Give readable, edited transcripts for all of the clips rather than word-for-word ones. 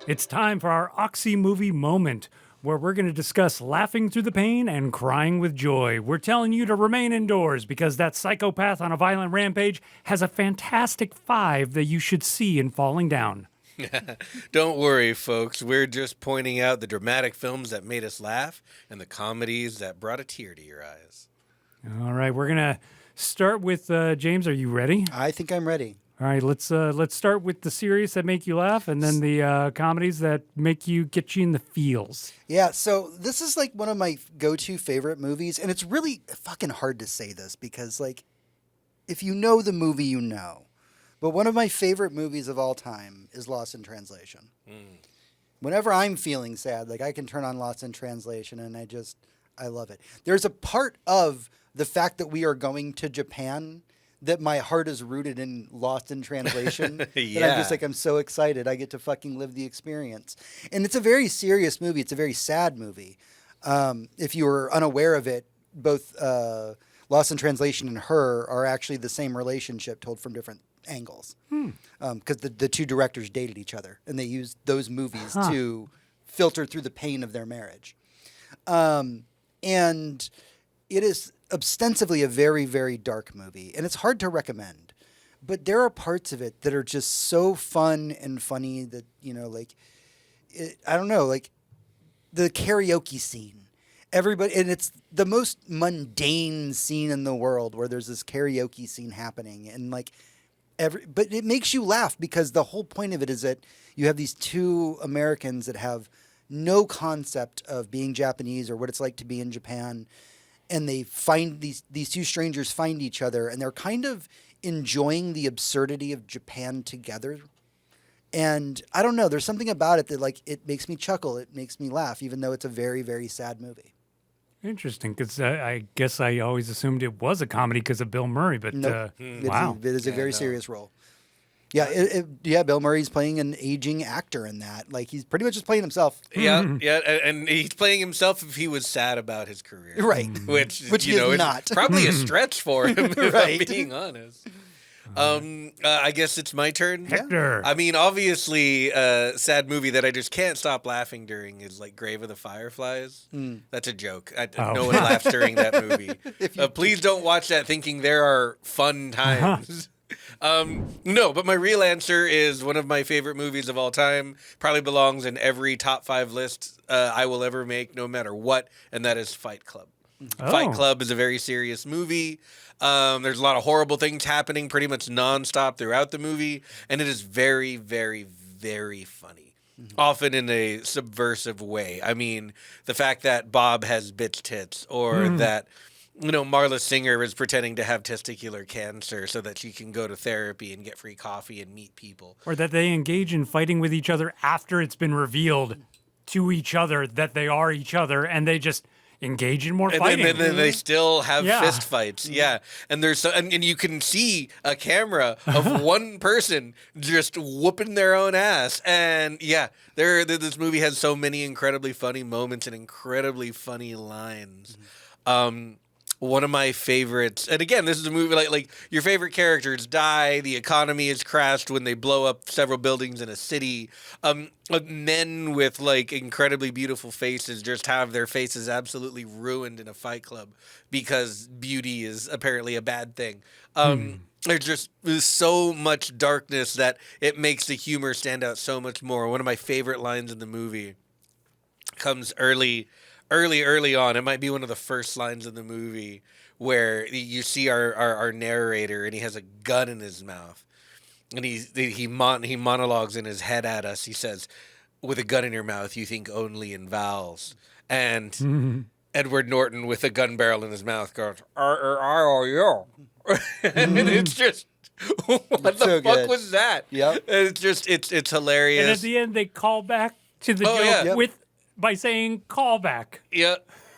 It's time for our Oxy Movie Moment, where we're going to discuss laughing through the pain and crying with joy. We're telling you to remain indoors because that psychopath on a violent rampage has a fantastic 5 that you should see in falling down. Don't worry, folks. We're just pointing out the dramatic films that made us laugh and the comedies that brought a tear to your eyes. All right, we're going to start with James. Are you ready? I think I'm ready. All right, let's start with the series that make you laugh, and then the comedies that get you in the feels. Yeah, so this is like one of my go-to favorite movies, and it's really fucking hard to say this because, like, if you know the movie, you know. But one of my favorite movies of all time is Lost in Translation. Whenever I'm feeling sad, like, I can turn on Lost in Translation, and I love it. There's a part of the fact that we are going to Japan that my heart is rooted in Lost in Translation. Yeah. That I'm just like, I'm so excited. I get to fucking live the experience. And it's a very serious movie. It's a very sad movie. If you were unaware of it, both Lost in Translation and Her are actually the same relationship told from different angles. Because the two directors dated each other, and they used those movies to filter through the pain of their marriage. And it is ostensibly a very, very dark movie, and it's hard to recommend. But there are parts of it that are just so fun and funny that, I don't know, like the karaoke scene. Everybody, and it's the most mundane scene in the world where there's this karaoke scene happening, and but it makes you laugh because the whole point of it is that you have these two Americans that have no concept of being Japanese or what it's like to be in Japan. And they find these two strangers find each other, and they're kind of enjoying the absurdity of Japan together. And I don't know, there's something about it that it makes me chuckle, it makes me laugh, even though it's a very, very sad movie. Interesting, because I guess I always assumed it was a comedy because of Bill Murray, but Nope. wow. It is a very serious role. Yeah, Bill Murray's playing an aging actor in that. Like, he's pretty much just playing himself. Yeah, and he's playing himself if he was sad about his career. Right. Which he is not. It's probably a stretch for him, if Right. I'm being honest. I guess it's my turn. Hector. I mean, obviously, a sad movie that I just can't stop laughing during is like Grave of the Fireflies. That's a joke. No one laughs during that movie. Please don't watch that thinking there are fun times. No, but my real answer is one of my favorite movies of all time. Probably belongs in every top 5 list I will ever make, no matter what, and that is Fight Club. Fight Club is a very serious movie. There's a lot of horrible things happening pretty much nonstop throughout the movie, and it is very, very, very funny. Often in a subversive way. I mean, the fact that Bob has bitch tits, or that Marla Singer is pretending to have testicular cancer so that she can go to therapy and get free coffee and meet people. Or that they engage in fighting with each other after it's been revealed to each other that they are each other, and they just engage in more fighting. And then they still have fist fights. Yeah. And and you can see a camera of one person just whooping their own ass. And yeah, this movie has so many incredibly funny moments and incredibly funny lines. One of my favorites, and again, this is a movie like your favorite characters die, the economy is crashed when they blow up several buildings in a city. Men with incredibly beautiful faces just have their faces absolutely ruined in a fight club because beauty is apparently a bad thing. There's so much darkness that it makes the humor stand out so much more. One of my favorite lines in the movie comes early on. It might be one of the first lines in the movie where you see our narrator, and he has a gun in his mouth, and he monologues in his head at us. He says, "With a gun in your mouth, you think only in vowels." And Edward Norton, with a gun barrel in his mouth, goes, "R-R-I-O-U." And it's just, what the fuck was that? Yep. It's hilarious. And at the end, they call back to the joke by saying callback. Yeah.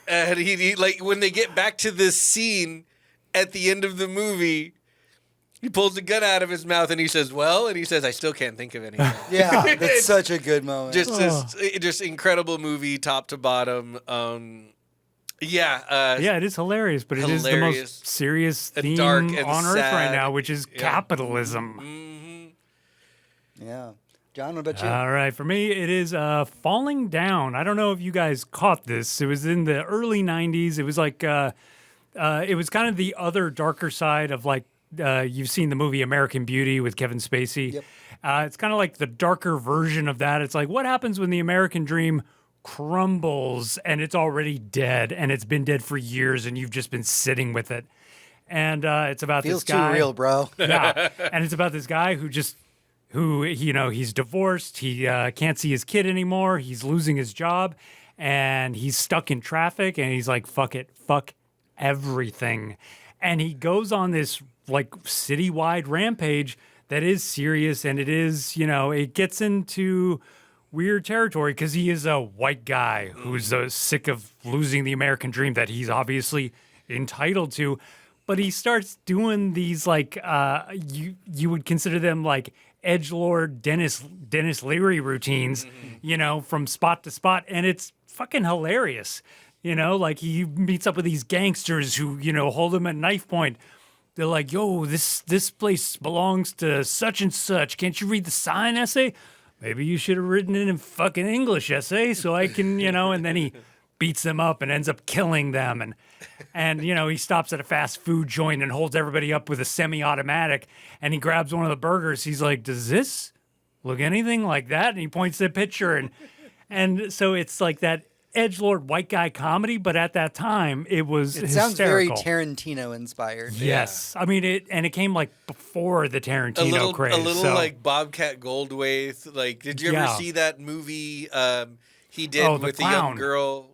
And he when they get back to this scene at the end of the movie, he pulls the gun out of his mouth and he says, "Well," and he says, "I still can't think of anything." Yeah, that's such a good moment. Just incredible movie, top to bottom. It is hilarious, but it is the most serious theme dark and on Earth sad. right now, which is capitalism. Mm-hmm. Yeah. John, what about you? All right, for me, it is Falling Down. I don't know if you guys caught this. It was in the early '90s. It was like it was kind of the other darker side of like you've seen the movie American Beauty with Kevin Spacey. Yep. It's kind of like the darker version of that. It's like what happens when the American dream crumbles and it's already dead and it's been dead for years and you've just been sitting with it. And it's about Feels this guy. too real, bro. Yeah, and it's about this guy who he's divorced. He can't see his kid anymore. He's losing his job, and he's stuck in traffic. And he's like, "Fuck it, fuck everything," and he goes on this like citywide rampage that is serious, and it is it gets into weird territory because he is a white guy who's sick of losing the American dream that he's obviously entitled to. But he starts doing these like you would consider them like edgelord Dennis Leary routines, from spot to spot, and it's fucking hilarious. Like he meets up with these gangsters who hold him at knife point. They're like, "Yo, this place belongs to such and such. Can't you read the sign, essay? Maybe you should have written it in fucking English, essay, so I can And then he beats them up and ends up killing them. And he stops at a fast food joint and holds everybody up with a semi-automatic. And he grabs one of the burgers. He's like, "Does this look anything like that?" And he points to the picture. And so it's like that edgelord white guy comedy. But at that time, it was Sounds very hysterical. Tarantino inspired. Yes. I mean, it came like before the Tarantino craze. A little so. like Bobcat Goldthwait. Like, did you ever see that movie he did with the young girl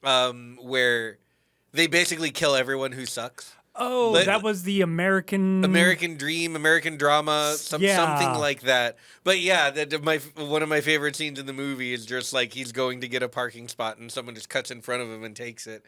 where they basically kill everyone who sucks? Oh, that was the American Dream, American drama, something like that. But yeah, one of my favorite scenes in the movie is just like he's going to get a parking spot and someone just cuts in front of him and takes it.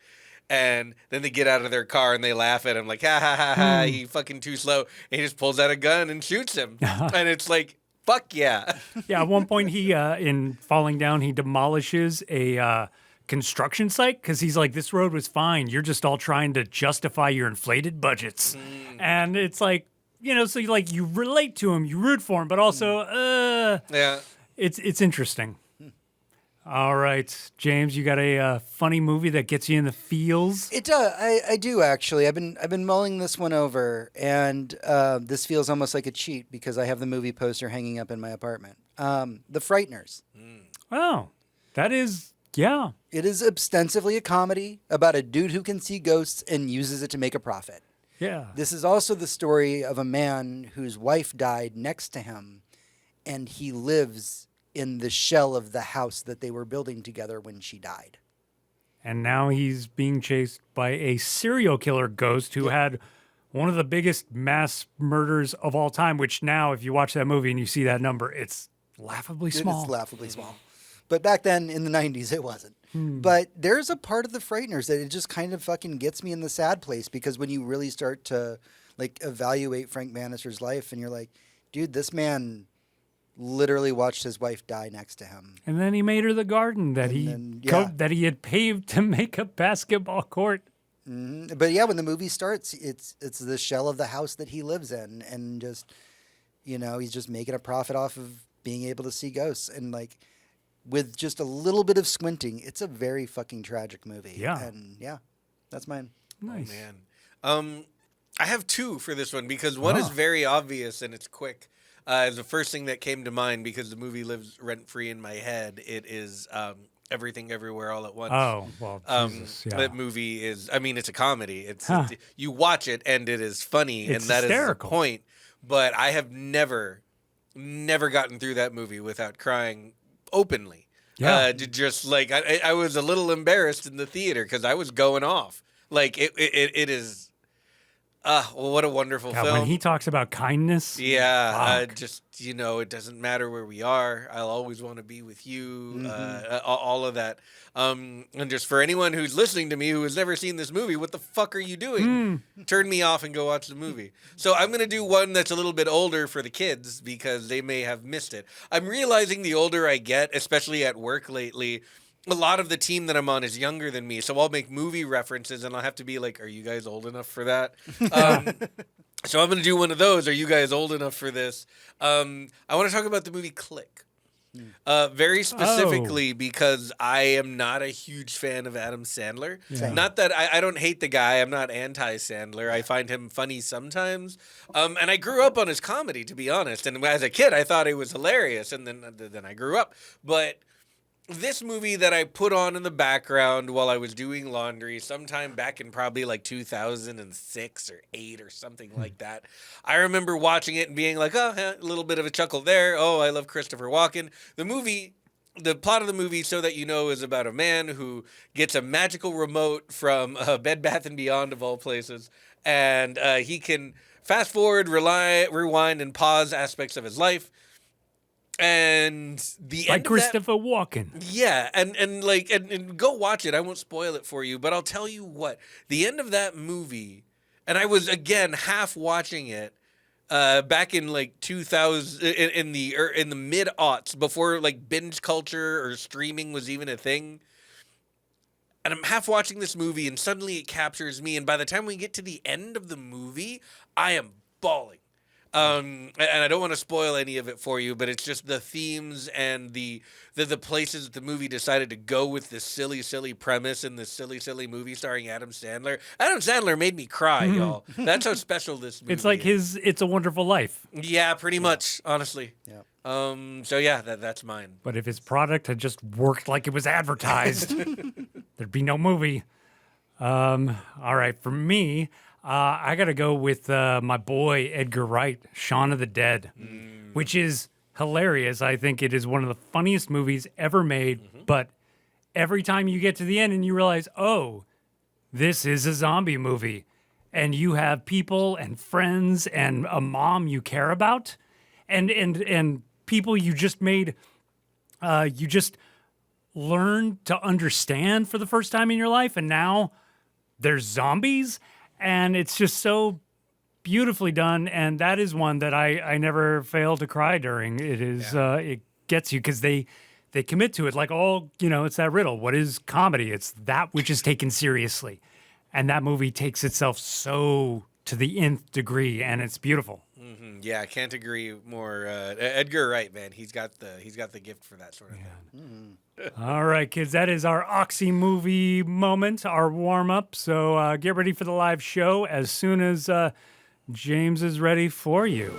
And then they get out of their car and they laugh at him like, "Ha ha ha ha, you fucking too slow." And he just pulls out a gun and shoots him. And it's like, fuck yeah. Yeah, at one point he in Falling Down, he demolishes a construction site because he's like, "This road was fine. You're just all trying to justify your inflated budgets." And it's like, so you relate to him, you root for him, but also, yeah, it's interesting. All right, James, you got a funny movie that gets you in the feels? It does. I do actually. I've been mulling this one over, and this feels almost like a cheat because I have the movie poster hanging up in my apartment. The Frighteners. Oh, that is. Yeah. It is ostensibly a comedy about a dude who can see ghosts and uses it to make a profit. Yeah. This is also the story of a man whose wife died next to him, and he lives in the shell of the house that they were building together when she died. And now he's being chased by a serial killer ghost who had one of the biggest mass murders of all time, which now, if you watch that movie and you see that number, it's laughably small. It's laughably small. But back then in the 90s, it wasn't. But there's a part of the Frighteners that it just kind of fucking gets me in the sad place because when you really start to like evaluate Frank Bannister's life and you're like, dude, this man literally watched his wife die next to him. And then he made her the garden that that he had paved to make a basketball court. Mm-hmm. But yeah, when the movie starts, it's the shell of the house that he lives in, and just he's just making a profit off of being able to see ghosts, and like with just a little bit of squinting, it's a very fucking tragic movie. Yeah, and yeah, that's mine. Nice. Oh, man. I have two for this one because one is very obvious and it's quick. The first thing that came to mind because the movie lives rent-free in my head, it is Everything Everywhere All at Once. Oh, well, Jesus, yeah. That movie is, it's a comedy. It's you watch it and it is funny, it's and that hysterical. is the point. But I have never gotten through that movie without crying openly. Yeah. Just like, I was a little embarrassed in the theater because I was going off. Like, it is... well, what a wonderful film. When he talks about kindness. Yeah. It doesn't matter where we are. I'll always want to be with you. Mm-hmm. All of that. And just for anyone who's listening to me who has never seen this movie, what the fuck are you doing? Turn me off and go watch the movie. So I'm going to do one that's a little bit older for the kids because they may have missed it. I'm realizing the older I get, especially at work lately, a lot of the team that I'm on is younger than me, so I'll make movie references, and I'll have to be like, "Are you guys old enough for that?" So I'm going to do one of those. Are you guys old enough for this? I want to talk about the movie Click. Very specifically because I am not a huge fan of Adam Sandler. Same. Not that I don't hate the guy. I'm not anti-Sandler. I find him funny sometimes. And I grew up on his comedy, to be honest. And as a kid, I thought it was hilarious. And then I grew up. But this movie that I put on in the background while I was doing laundry sometime back in probably like 2006 or 8 or something like that. I remember watching it and being like, oh, a little bit of a chuckle there. Oh, I love Christopher Walken. The plot of the movie, so that you know, is about a man who gets a magical remote from Bed Bath & Beyond, of all places, and he can fast forward, rewind, and pause aspects of his life. And the Like end of Christopher Walken. yeah, and go watch it. I won't spoil it for you, but I'll tell you what. The end of that movie, and I was again half watching it back in like 2000 in the mid-aughts, before like binge culture or streaming was even a thing. And I'm half watching this movie, and suddenly it captures me, and by the time we get to the end of the movie, I am bawling. And I don't want to spoil any of it for you, but it's just the themes and the places that the movie decided to go with this silly premise and this silly movie starring Adam Sandler. Adam Sandler made me cry, y'all. That's how special this movie It's like is. his It's a Wonderful Life. Yeah, pretty much, honestly. Yeah. So yeah, that's mine. But if his product had just worked like it was advertised, there'd be no movie. All right, for me, I got to go with my boy Edgar Wright, Shaun of the Dead, which is hilarious. I think it is one of the funniest movies ever made. But every time you get to the end and you realize, oh, this is a zombie movie, and you have people and friends and a mom you care about, and people you just made, you just learned to understand for the first time in your life, and now there's zombies. And it's just so beautifully done, and that is one that I never fail to cry during. It is it gets you because they commit to it. Like it's that riddle. What is comedy? It's that which is taken seriously, and that movie takes itself so to the nth degree, and it's beautiful. Yeah, I can't agree more. Edgar Wright, man, he's got the gift for that sort of thing. All right, kids, that is our Oxy Movie Moment, our warm-up. So get ready for the live show as soon as James is ready for you.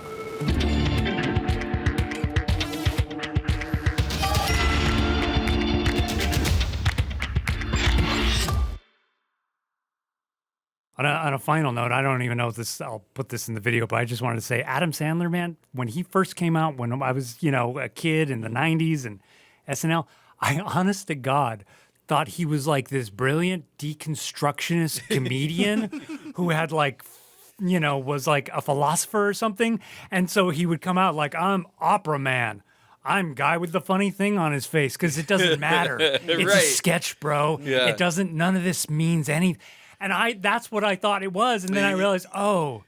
On a final note, I don't even know if I'll put this in the video, but I just wanted to say Adam Sandler, man, when he first came out, when I was, a kid in the 90s and SNL, I honest to God thought he was like this brilliant deconstructionist comedian who had was like a philosopher or something. And so he would come out like, I'm opera man. I'm guy with the funny thing on his face, because it doesn't matter. It's a sketch, bro. Yeah. None of this means anything. And that's what I thought it was. And then I realized, oh,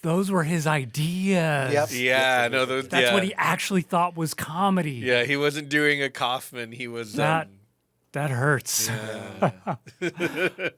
those were his ideas. Yep. Yeah, That's what he actually thought was comedy. Yeah, he wasn't doing a Kaufman. He was That hurts. Yeah.